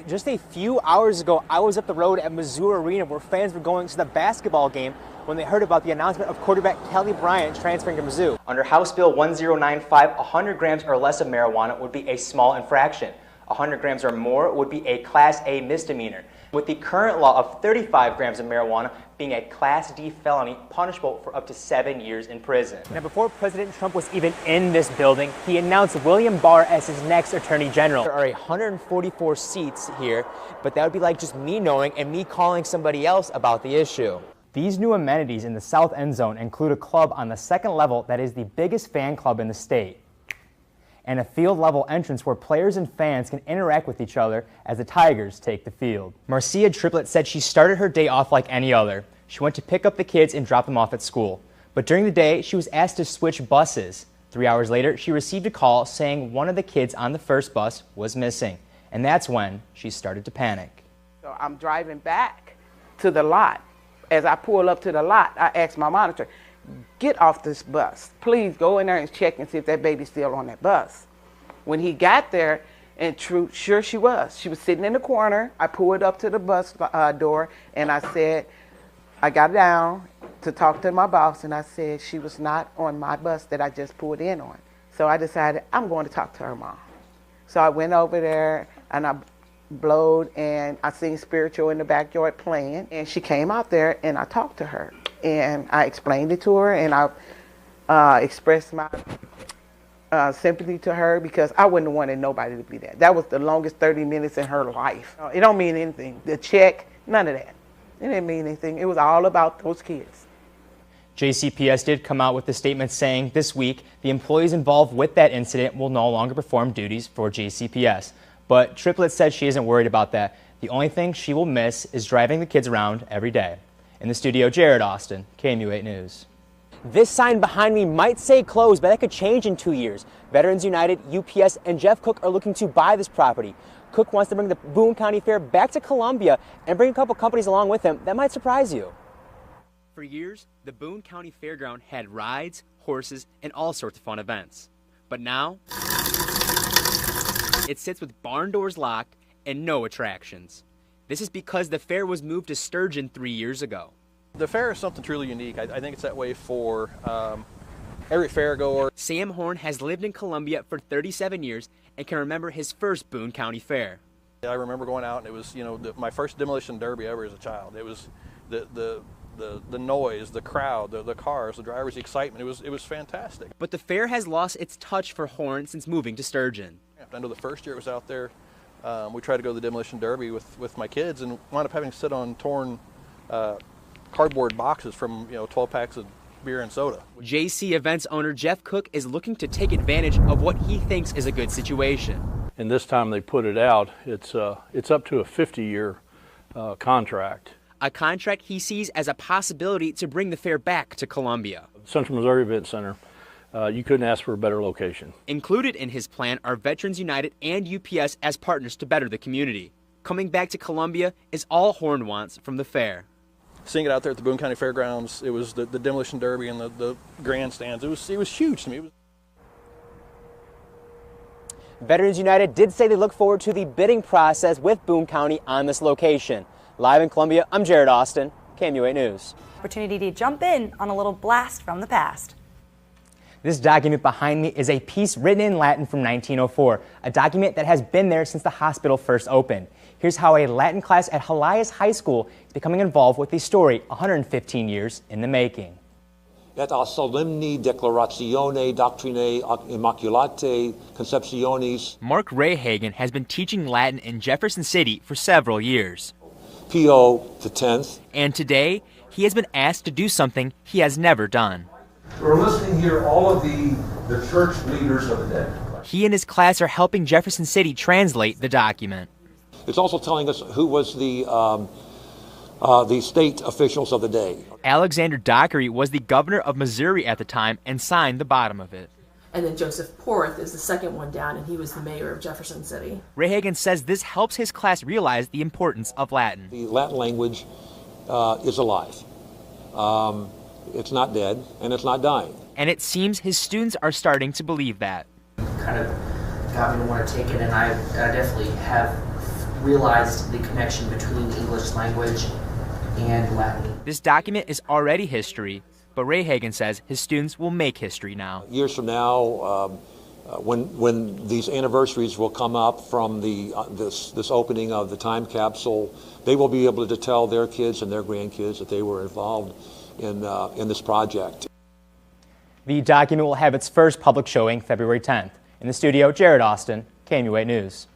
Just a few hours ago, I was up the road at Mizzou Arena where fans were going to the basketball game when they heard about the announcement of quarterback Kelly Bryant transferring to Mizzou. Under House Bill 1095, 100 grams or less of marijuana would be a small infraction. 100 grams or more would be a Class A misdemeanor, with the current law of 35 grams of marijuana being a Class D felony punishable for up to 7 years in prison. Now, before President Trump was even in this building, he announced William Barr as his next Attorney General. There are 144 seats here, but that would be like just me knowing and me calling somebody else about the issue. These new amenities in the south end zone include a club on the second level that is the biggest fan club in the state, and a field-level entrance where players and fans can interact with each other as the Tigers take the field. Marcia Triplett said she started her day off like any other. She went to pick up the kids and drop them off at school. But during the day, she was asked to switch buses. 3 hours later, she received a call saying one of the kids on the first bus was missing. And that's when she started to panic. So I'm driving back to the lot. As I pull up to the lot, I asked my monitor, get off this bus. Please go in there and check and see if that baby's still on that bus. When he got there, and sure she was. She was sitting in the corner. I pulled up to the bus door, and I said, I got down to talk to my boss, and I said she was not on my bus that I just pulled in on. So I decided I'm going to talk to her mom. So I went over there, and I blowed, and I seen Spiritual in the backyard playing, and she came out there, and I talked to her. And I explained it to her, and I expressed my sympathy to her because I wouldn't have wanted nobody to be there. That was the longest 30 minutes in her life. It don't mean anything. The check, none of that. It didn't mean anything. It was all about those kids. JCPS did come out with a statement saying this week the employees involved with that incident will no longer perform duties for JCPS. But Triplett said she isn't worried about that. The only thing she will miss is driving the kids around every day. In the studio, Jared Austin, KMU8 News. This sign behind me might say closed, but that could change in 2 years. Veterans United, UPS, and Jeff Cook are looking to buy this property. Cook wants to bring the Boone County Fair back to Columbia and bring a couple companies along with him. That might surprise you. For years, the Boone County Fairground had rides, horses, and all sorts of fun events. But now, it sits with barn doors locked and no attractions. This is because the fair was moved to Sturgeon 3 years ago. The fair is something truly unique. I think it's that way for every fairgoer. Sam Horn has lived in Columbia for 37 years and can remember his first Boone County Fair. I remember going out, and it was, my first demolition derby ever as a child. It was the noise, the crowd, the cars, the drivers, the excitement. It was fantastic. But the fair has lost its touch for Horn since moving to Sturgeon. I know the first year it was out there, we tried to go to the demolition derby with my kids and wound up having to sit on torn cardboard boxes from 12 packs of beer and soda. JC Events owner Jeff Cook is looking to take advantage of what he thinks is a good situation. And this time they put it out, it's up to a 50-year contract. A contract he sees as a possibility to bring the fair back to Columbia. Central Missouri Event Center, you couldn't ask for a better location. Included in his plan are Veterans United and UPS as partners to better the community. Coming back to Columbia is all Horn wants from the fair. Seeing it out there at the Boone County Fairgrounds, it was the demolition derby and the grandstands. It was huge to me. Veterans United did say they look forward to the bidding process with Boone County on this location. Live in Columbia, I'm Jared Austin, KMU8 News. Opportunity to jump in on a little blast from the past. This document behind me is a piece written in Latin from 1904, a document that has been there since the hospital first opened. Here's how a Latin class at Helias High School is becoming involved with the story 115 years in the making. Et a solemni declaratione doctrinae immaculatae conceptionis. Mark Rayhagen has been teaching Latin in Jefferson City for several years. Pio X. And today, he has been asked to do something he has never done. We're listening here all of the church leaders of the day. He and his class are helping Jefferson City translate the document. It's also telling us who was the state officials of the day. Alexander Dockery was the governor of Missouri at the time and signed the bottom of it. And then Joseph Porth is the second one down, and he was the mayor of Jefferson City. Rayhagen says this helps his class realize the importance of Latin. The Latin language is alive. It's not dead, and it's not dying. And it seems his students are starting to believe that. Kind of got me to want to take it, and I definitely have realized the connection between English language and Latin. This document is already history, but Ray Hagan says his students will make history now. Years from now, when these anniversaries will come up from this opening of the time capsule, they will be able to tell their kids and their grandkids that they were involved in this project. The document will have its first public showing February 10th. In the studio, Jared Austin, KMUA News.